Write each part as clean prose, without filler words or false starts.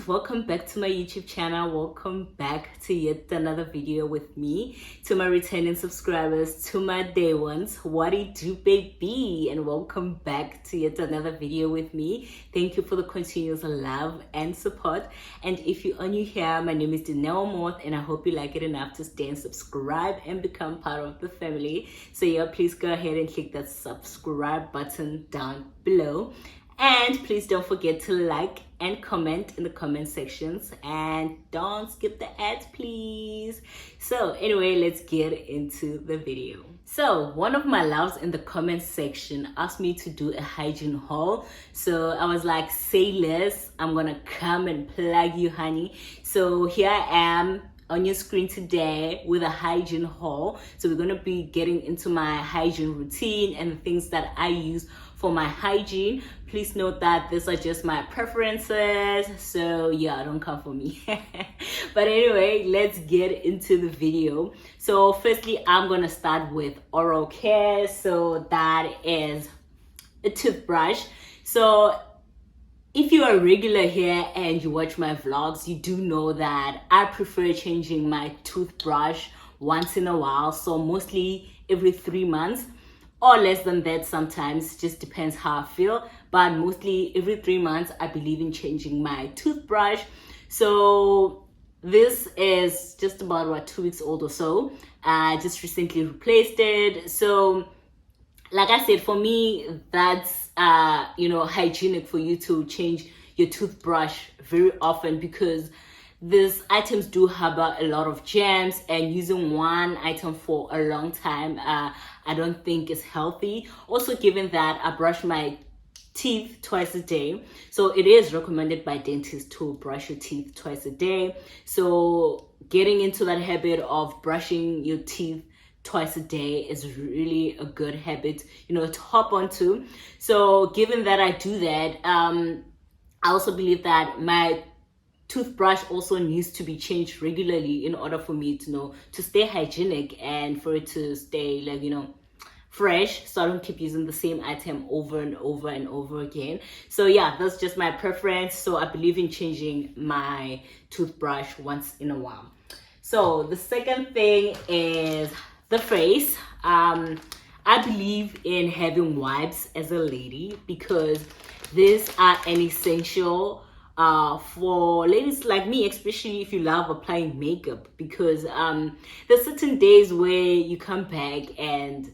welcome back to my YouTube channel. Welcome back to yet another video with me. To my returning subscribers, to my day ones, what it do baby, and welcome back to yet another video with me. Thank you for the continuous love and support. And if you are new here, my name is Moth, and I hope you like it enough to stay and subscribe and become part of the family. So yeah, please go ahead and click that subscribe button down below. And please don't forget to like and comment in the comment sections, and don't skip the ads please. So anyway, let's get into the video. So one of my loves in the comment section asked me to do a hygiene haul. So I was like, say less, I'm gonna come and plug you, honey. So here I am on your screen today with a hygiene haul. So we're gonna be getting into my hygiene routine and the things that I use for my hygiene. Please note that these are just my preferences, so yeah, don't come for me. But anyway, let's get into the video. So firstly, I'm gonna start with oral care. So that is a toothbrush. So if you're a regular here and you watch my vlogs, you do know that I prefer changing my toothbrush once in a while. So mostly every 3 months, or less than that sometimes, just depends how I feel. But mostly every 3 months, I believe in changing my toothbrush. So this is just about 2 weeks old or so. I just recently replaced it. So like I said, for me, that's hygienic for you to change your toothbrush very often, because these items do harbor a lot of germs, and using one item for a long time, I don't think is healthy. Also, given that I brush my teeth twice a day, so it is recommended by dentists to brush your teeth twice a day. So getting into that habit of brushing your teeth twice a day is really a good habit, to hop onto. So given that I do that, I also believe that my toothbrush also needs to be changed regularly in order for me to stay hygienic and for it to stay fresh, so I don't keep using the same item over and over and over again. So yeah, that's just my preference. So I believe in changing my toothbrush once in a while. So the second thing is the face. I believe in having wipes as a lady, because these are an essential for ladies like me, especially if you love applying makeup, because there's certain days where you come back and,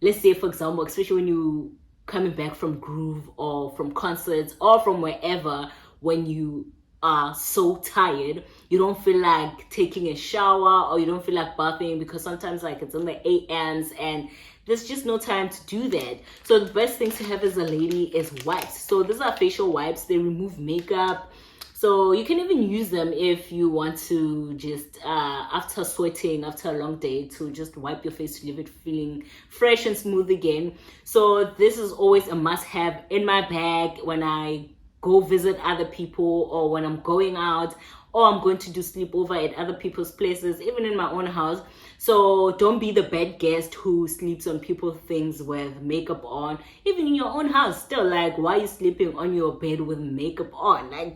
let's say for example, especially when you coming back from groove or from concerts or from wherever, when you are so tired, you don't feel like taking a shower or you don't feel like bathing, because sometimes it's in the AMs and there's just no time to do that. So the best thing to have as a lady is wipes. So these are facial wipes. They remove makeup. So you can even use them if you want to just, after sweating, after a long day, to just wipe your face to leave it feeling fresh and smooth again. So this is always a must-have in my bag when I go visit other people, or when I'm going out, or I'm going to do sleepover at other people's places, even in my own house. So don't be the bad guest who sleeps on people's things with makeup on, even in your own house. Still, why are you sleeping on your bed with makeup on?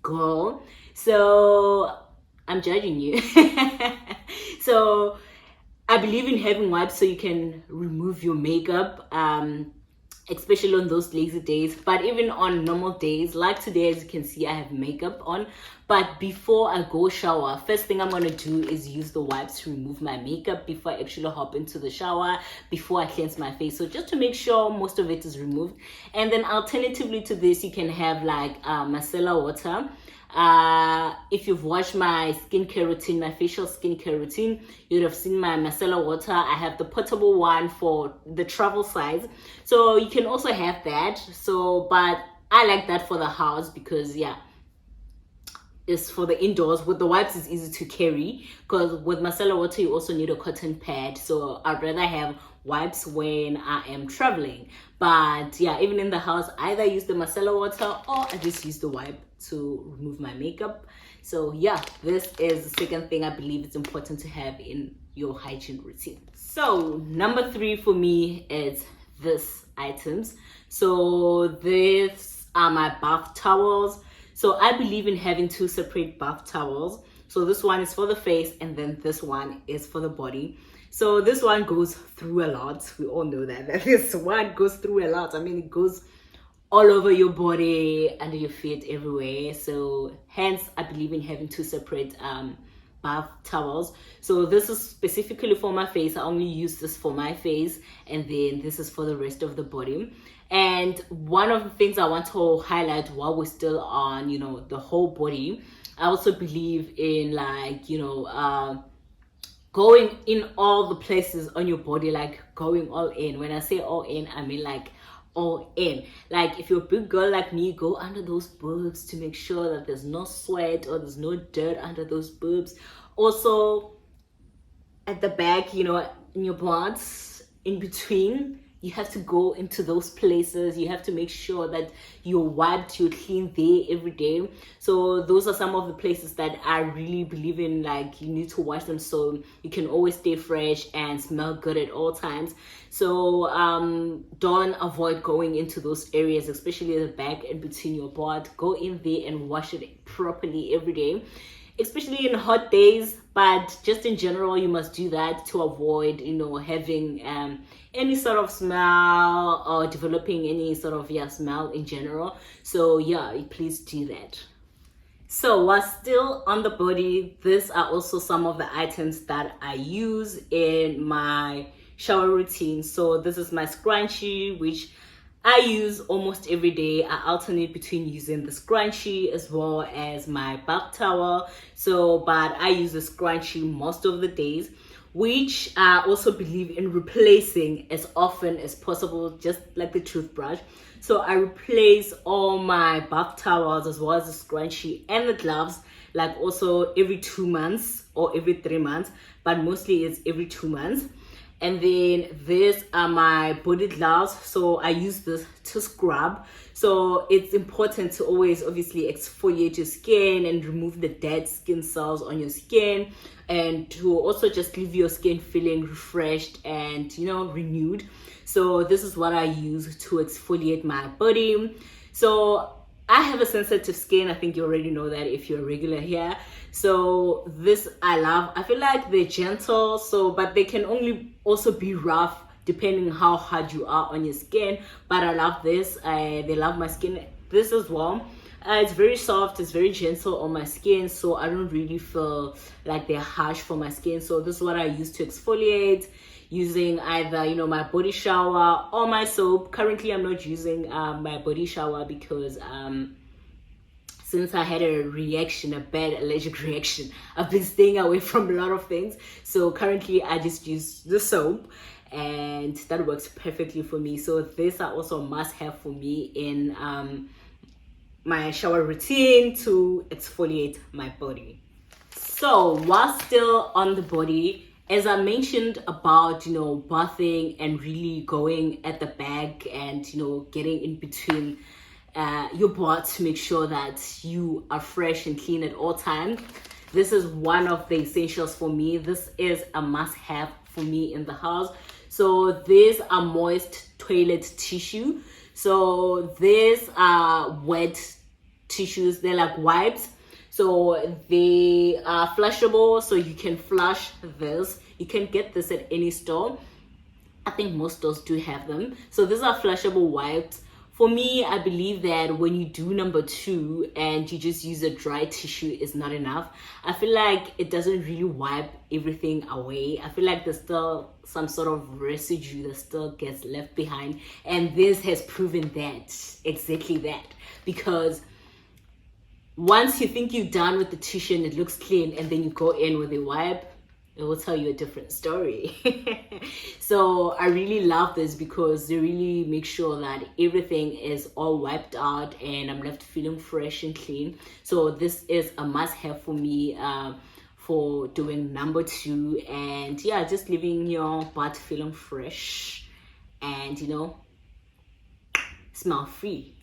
Girl. So I'm judging you. So I believe in having wipes so you can remove your makeup, especially on those lazy days. But even on normal days, like today, as you can see, I have makeup on. But before I go shower, first thing I'm gonna do is use the wipes to remove my makeup before I actually hop into the shower, before I cleanse my face. So just to make sure most of it is removed. And then alternatively to this, you can have micellar water. If you've watched my skincare routine, my facial skincare routine, you'd have seen my micellar water. I have the portable one for the travel size, so you can also have that. So but I like that for the house, because it's for the indoors. With the wipes, it's easy to carry, because with micellar water you also need a cotton pad. So I'd rather have wipes when I am traveling. But yeah, even in the house, either use the micellar water or I just use the wipe to remove my makeup. So yeah, this is the second thing I believe it's important to have in your hygiene routine. So number 3 for me is this items. So these are my bath towels. So I believe in having 2 separate bath towels. So this one is for the face and then this one is for the body. So this one goes through a lot. We all know that this one goes through a lot. I mean, it goes all over your body, under your feet, everywhere. So hence I believe in having 2 separate bath towels. So this is specifically for my face. I only use this for my face, and then this is for the rest of the body. And one of the things I want to highlight while we're still on, the whole body, I also believe in going in all the places on your body, like going all in. When I say all in, I mean like all in. Like if you're a big girl like me, go under those boobs to make sure that there's no sweat or there's no dirt under those boobs. Also at the back, in your butts, in between, you have to go into those places. You have to make sure that you're wiped, you're clean there every day. So those are some of the places that I really believe in, like you need to wash them so you can always stay fresh and smell good at all times. So don't avoid going into those areas, especially at the back and between your butt. Go in there and wash it properly every day, especially in hot days, but just in general you must do that to avoid having any sort of smell or developing any sort of smell in general. So please do that. So while still on the body, these are also some of the items that I use in my shower routine. So this is my scrunchie, which I use almost every day. I alternate between using the scrunchie as well as my bath towel. But I use the scrunchie most of the days, which I also believe in replacing as often as possible, just like the toothbrush. So I replace all my bath towels as well as the scrunchie and the gloves, like also every 2 months or every 3 months, but mostly it's every 2 months. And then these are my body gloves. So I use this to scrub. So it's important to always obviously exfoliate your skin and remove the dead skin cells on your skin, and to also just leave your skin feeling refreshed and renewed. So this is what I use to exfoliate my body. So I have a sensitive skin. I think you already know that if you're a regular here. So this I love. I feel like they're gentle, but they can only also be rough depending how hard you are on your skin. But I love this. They love my skin. This as well. It's very soft, it's very gentle on my skin, so I don't really feel like they're harsh for my skin. So this is what I use to exfoliate, using either my body shower or my soap. Currently I'm not using my body shower because since I had a bad allergic reaction, I've been staying away from a lot of things. So currently I just use the soap, and that works perfectly for me. So this are also a must-have for me in my shower routine to exfoliate my body. So while still on the body, as I mentioned about bathing and really going at the back and getting in between your butt to make sure that you are fresh and clean at all times, this is one of the essentials for me. This is a must-have for me in the house. So these are moist toilet tissue. So these are wet tissues. They're like wipes. So they are flushable, so you can flush this. You can get this at any store. I think most stores do have them. So these are flushable wipes. For me, I believe that when you do number 2 and you just use a dry tissue is not enough. I feel like it doesn't really wipe everything away. I feel like there's still some sort of residue that still gets left behind. And this has proven that, exactly that. Because once you think you're done with the tissue and it looks clean, and then you go in with a wipe, it will tell you a different story. So I really love this because they really make sure that everything is all wiped out and I'm left feeling fresh and clean. So this is a must-have for me for doing number 2, and just leaving your butt feeling fresh and smell free,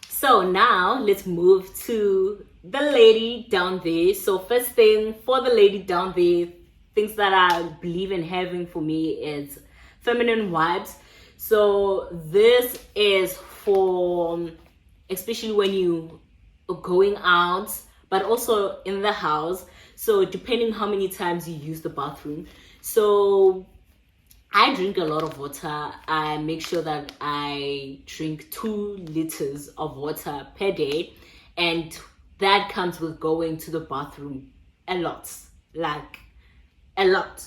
So now let's move to the lady down there. So first thing for the lady down there, things that I believe in having for me is feminine wipes. So this is for, especially when you going out, but also in the house. So depending how many times you use the bathroom. So I drink a lot of water. I make sure that I drink 2 liters of water per day, and that comes with going to the bathroom a lot, like a lot.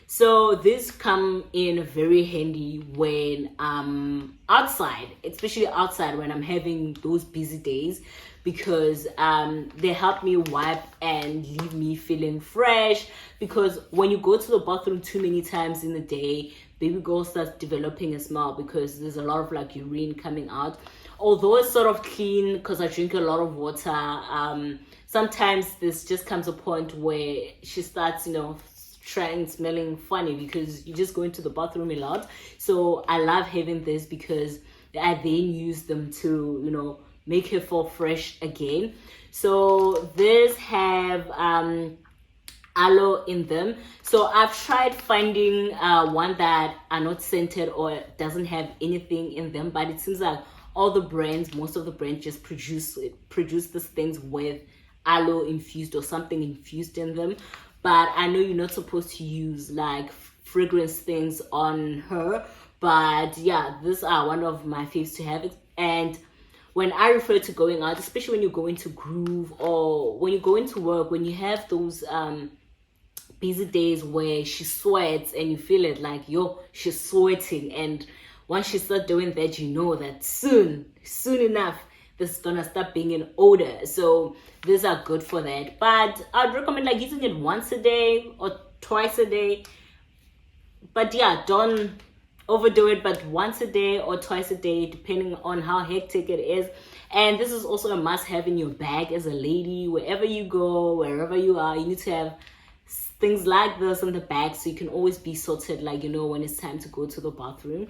So this come in very handy when I'm outside, especially outside when I'm having those busy days, because they help me wipe and leave me feeling fresh. Because when you go to the bathroom too many times in a day, baby girl starts developing a smell because there's a lot of like urine coming out. Although it's sort of clean because I drink a lot of water, sometimes this just comes a point where she starts, trying smelling funny because you just go into the bathroom a lot. So I love having this because I then use them to make her feel fresh again. So this have aloe in them. So I've tried finding one that are not scented or doesn't have anything in them, but it seems like all the brands, most of the brands just produce these things with aloe infused or something infused in them. But I know you're not supposed to use like fragrance things on her. But yeah, these are one of my faves to have it. And when I refer to going out, especially when you go into groove or when you go into work, when you have those busy days where she sweats and you feel it like, she's sweating. And once she starts doing that, you know that soon enough, this is gonna start being an odor. So these are good for that. But I'd recommend like using it once a day or twice a day. But yeah, don't overdo it, but once a day or twice a day, depending on how hectic it is. And this is also a must-have in your bag as a lady. Wherever you go, wherever you are, you need to have things like this in the bag so you can always be sorted, like when it's time to go to the bathroom.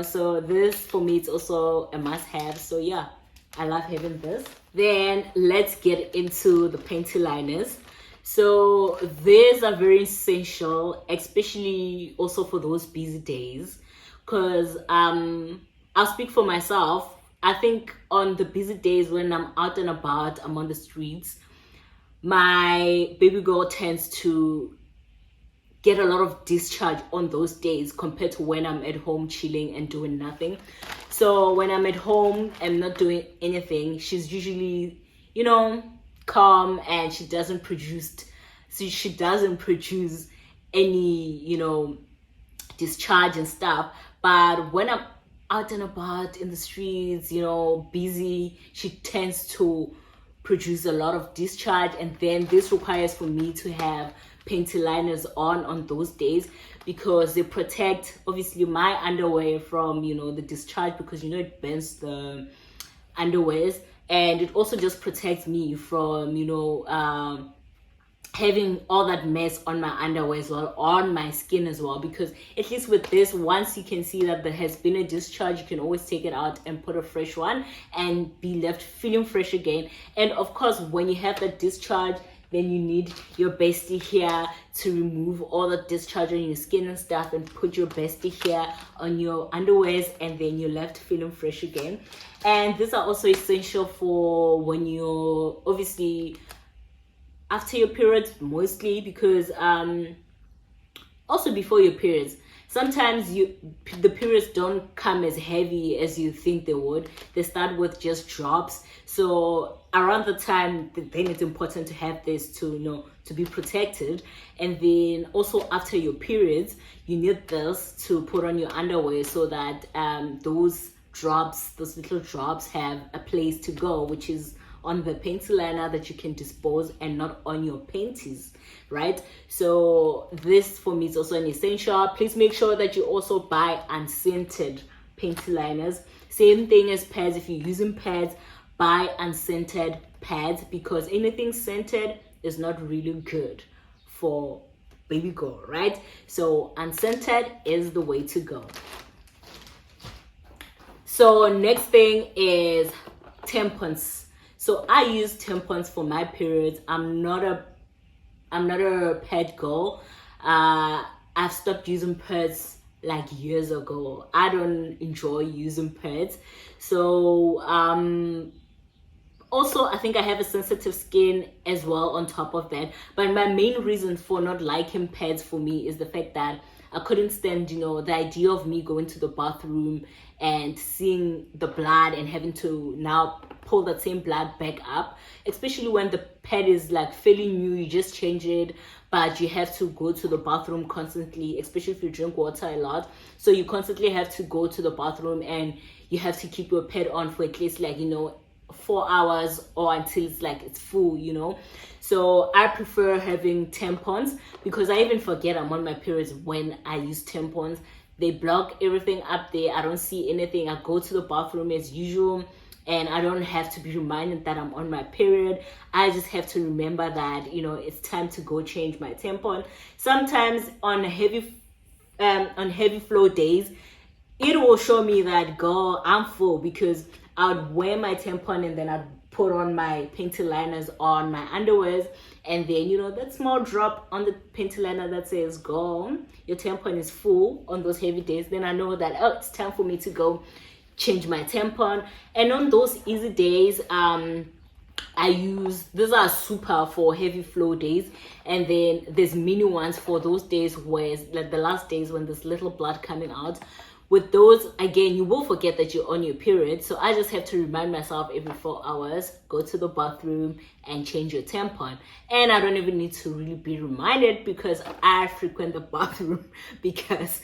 So this for me, it's also a must-have. So yeah, I love having this. Then let's get into the panty liners. So these are very essential, especially also for those busy days, because I'll speak for myself. I think on the busy days when I'm out and about, I'm on the streets, my baby girl tends to get a lot of discharge on those days compared to when I'm at home chilling and doing nothing. So when I'm at home and not doing anything, she's usually, calm, and she doesn't produce any, discharge and stuff. But when I'm out and about in the streets, busy, she tends to produce a lot of discharge. And then this requires for me to have panty liners on those days, because they protect obviously my underwear from the discharge, because it bends the underwears, and it also just protects me from having all that mess on my underwear as well, on my skin as well. Because at least with this, once you can see that there has been a discharge, you can always take it out and put a fresh one and be left feeling fresh again. And of course, when you have that discharge, then you need your bestie here to remove all the discharge on your skin and stuff, and put your bestie here on your underwears, and then you're left feeling fresh again. And these are also essential for when you're obviously after your periods, mostly, because also before your periods, sometimes the periods don't come as heavy as you think they would. They start with just drops. So around the time, then it's important to have this to be protected. And then also after your periods, you need this to put on your underwear so that those little drops have a place to go, which is on the panty liner that you can dispose, and not on your panties, right? So this for me is also an essential. Please make sure that you also buy unscented panty liners. Same thing as pads. If you're using pads, buy unscented pads, because anything scented is not really good for baby girl, right? So unscented is the way to go. So next thing is tampons. So I use tampons for my periods. I'm not a pad girl. I've stopped using pads like years ago. I don't enjoy using pads. So Also, I think I have a sensitive skin as well on top of that. But my main reason for not liking pads for me is the fact that I couldn't stand, the idea of me going to the bathroom and seeing the blood and having to now pull that same blood back up, especially when the pad is like fairly new. You just change it, but you have to go to the bathroom constantly, especially if you drink water a lot. So you constantly have to go to the bathroom, and you have to keep your pad on for at least 4 hours, or until it's full. So I prefer having tampons, because I even forget I'm on my periods when I use tampons. They block everything up there. I don't see anything. I go to the bathroom as usual, and I don't have to be reminded that I'm on my period. I just have to remember that it's time to go change my tampon. Sometimes on heavy flow days, it will show me that, girl, I'm full, because I would wear my tampon and then I'd put on my panty liners on my underwears, and then that small drop on the panty liner that says, girl, your tampon is full on those heavy days. Then I know that, oh, it's time for me to go change my tampon. And on those easy days, these are super for heavy flow days, and then there's mini ones for those days where it's like the last days when there's little blood coming out. With those, again, you will forget that you're on your period. So I just have to remind myself every 4 hours, go to the bathroom and change your tampon. And I don't even need to really be reminded, because I frequent the bathroom because,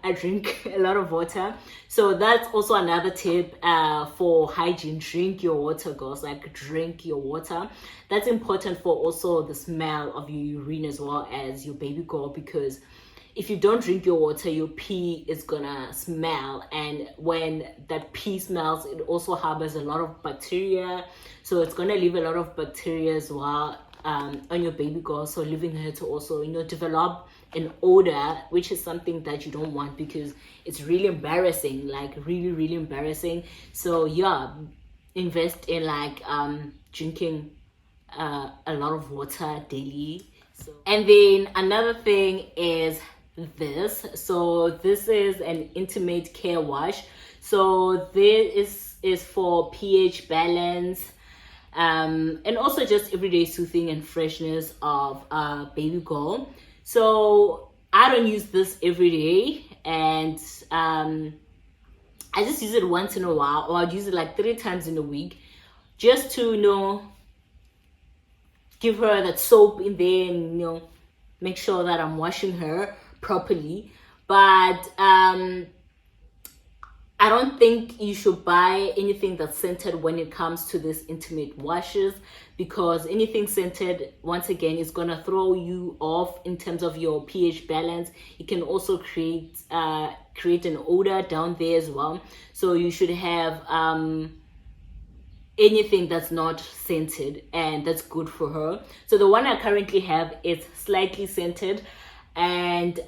I drink a lot of water. So that's also another tip for hygiene. Drink your water, girls. Drink your water. That's important for also the smell of your urine as well as your baby girl, because if you don't drink your water, your pee is gonna smell, and when that pee smells, it also harbors a lot of bacteria, so it's gonna leave a lot of bacteria as well on your baby girl, so leaving her to also develop an odor, which is something that you don't want, because it's really embarrassing, really, really embarrassing. So invest in drinking a lot of water daily. And then another thing is this. So this is an intimate care wash. So this is for pH balance, and also just everyday soothing and freshness of baby girl. So I don't use this every day, and I just use it once in a while, or I'd use it 3 times in a week, just to give her that soap in there, and make sure that I'm washing her properly. But I don't think you should buy anything that's scented when it comes to this intimate washes, because anything scented, once again, is gonna throw you off in terms of your pH balance. It can also create an odor down there as well. So you should have anything that's not scented, and that's good for her. So the one I currently have is slightly scented, and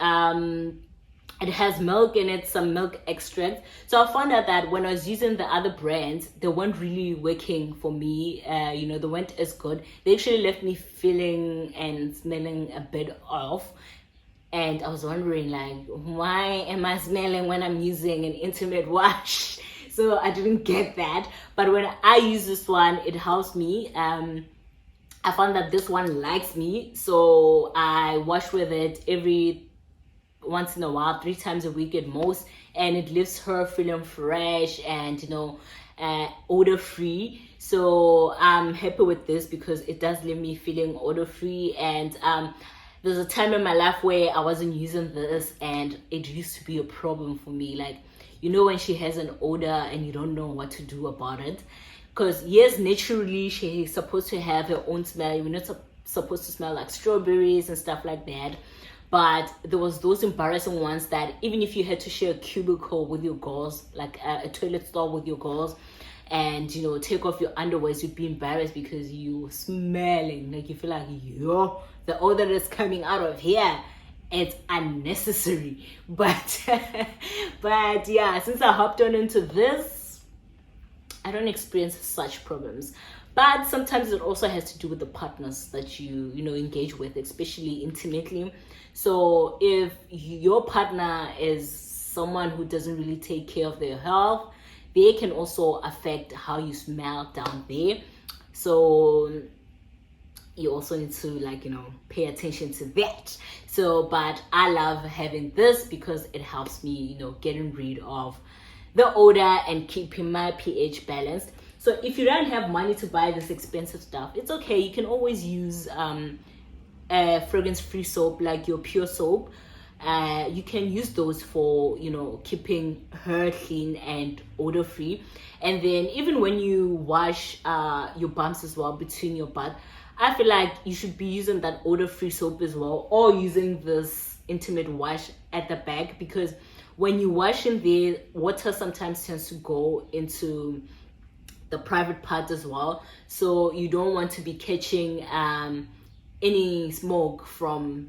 it has milk in it, some milk extract. So I found out that when I was using the other brands, they weren't really working for me. They weren't as good. They actually left me feeling and smelling a bit off, and I was wondering why am I smelling when I'm using an intimate wash? So I didn't get that. But when I use this one, it helps me. I found that this one likes me, so I wash with it every once in a while, 3 times a week at most, and it leaves her feeling fresh and odor free. So I'm happy with this, because it does leave me feeling odor free. And there's a time in my life where I wasn't using this, and it used to be a problem for me. When she has an odor and you don't know what to do about it. Because yes, naturally she's supposed to have her own smell. You're not supposed to smell like strawberries and stuff like that. But there was those embarrassing ones that even if you had to share a cubicle with your girls, a toilet stall with your girls, and take off your underwear, you'd be embarrassed because you smelling, you feel like, the odor that's coming out of here, it's unnecessary. But since I hopped on into this, I don't experience such problems. But sometimes it also has to do with the partners that you engage with, especially intimately. So if your partner is someone who doesn't really take care of their health, they can also affect how you smell down there. So you also need to, like, pay attention to that. So but I love having this because it helps me, getting rid of the odor and keeping my pH balanced. So if you don't have money to buy this expensive stuff, it's okay. You can always use a fragrance free soap, like your pure soap. You can use those for keeping her clean and odor free. And then even when you wash your bumps as well, between your butt, I feel like you should be using that odor free soap as well, or using this intimate wash at the back, because when you wash in there, water sometimes tends to go into the private part as well. So you don't want to be catching any smoke from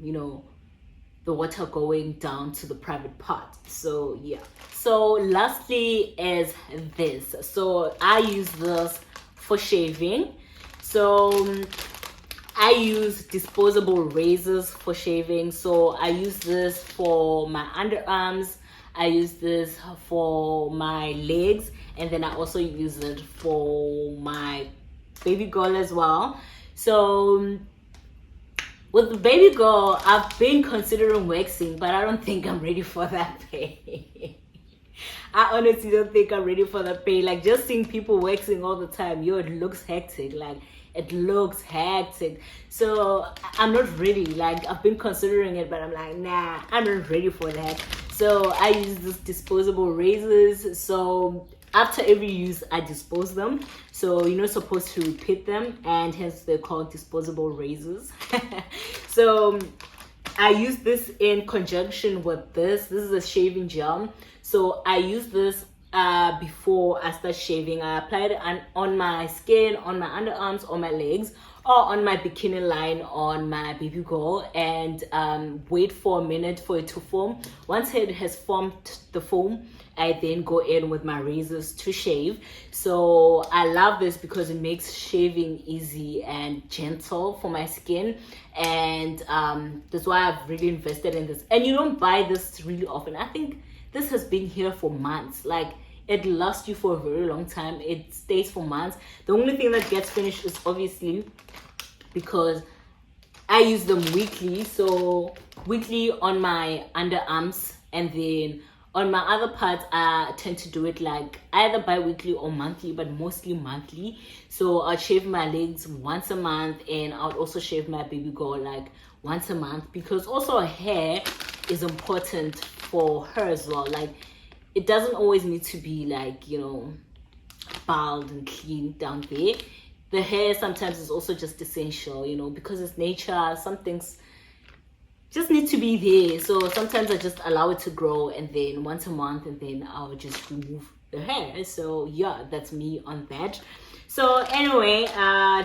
the water going down to the private part. So yeah. So lastly is this. So I use this for shaving. So I use disposable razors for shaving. So I use this for my underarms, I use this for my legs, and then I also use it for my baby girl as well. So with the baby girl, I've been considering waxing, but I don't think I'm ready for that pain. I honestly don't think I'm ready for that pain. Like, just seeing people waxing all the time, it looks hectic. Like, it looks hectic. So I'm not ready. Like, I've been considering it, but I'm like, nah, I'm not ready for that. So I use these disposable razors. So after every use, I dispose them. So you're not supposed to repeat them, and hence they're called disposable razors. So I use this in conjunction with this. This is a shaving gel. So I use this before I start shaving. I apply it on my skin, on my underarms, on my legs, or on my bikini line on my baby girl, and wait for a minute for it to form. Once it has formed the foam, I then go in with my razors to shave. So I love this because it makes shaving easy and gentle for my skin, and that's why I've really invested in this. And you don't buy this really often. I think this has been here for months. Like, it lasts you for a very long time. It stays for months. The only thing that gets finished is obviously because I use them weekly. So weekly on my underarms, and then on my other parts, I tend to do it like either bi-weekly or monthly, but mostly monthly. So I'll shave my legs once a month, and I'll also shave my baby girl like once a month, because also her hair is important for her as well. Like, it doesn't always need to be like, bald and clean down there. The hair sometimes is also just essential, because it's nature. Some things just need to be there. So sometimes I just allow it to grow, and then once a month, and then I'll just remove the hair. So yeah, that's me on that. So anyway,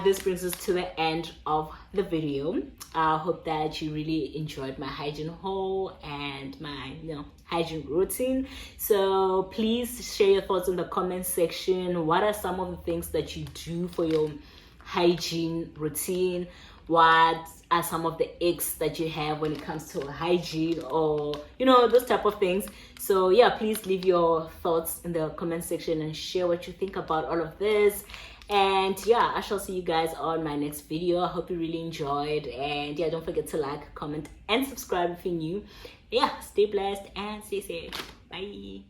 this brings us to the end of the video. I hope that you really enjoyed my hygiene haul and my hygiene routine. So please share your thoughts in the comment section. What are some of the things that you do for your hygiene routine? What are some of the aches that you have when it comes to hygiene, or those type of things? So yeah, please leave your thoughts in the comment section and share what you think about all of this. And yeah, I shall see you guys on my next video. I hope you really enjoyed, and yeah, don't forget to like, comment, and subscribe if you're new. Yeah, stay blessed and stay safe. Bye.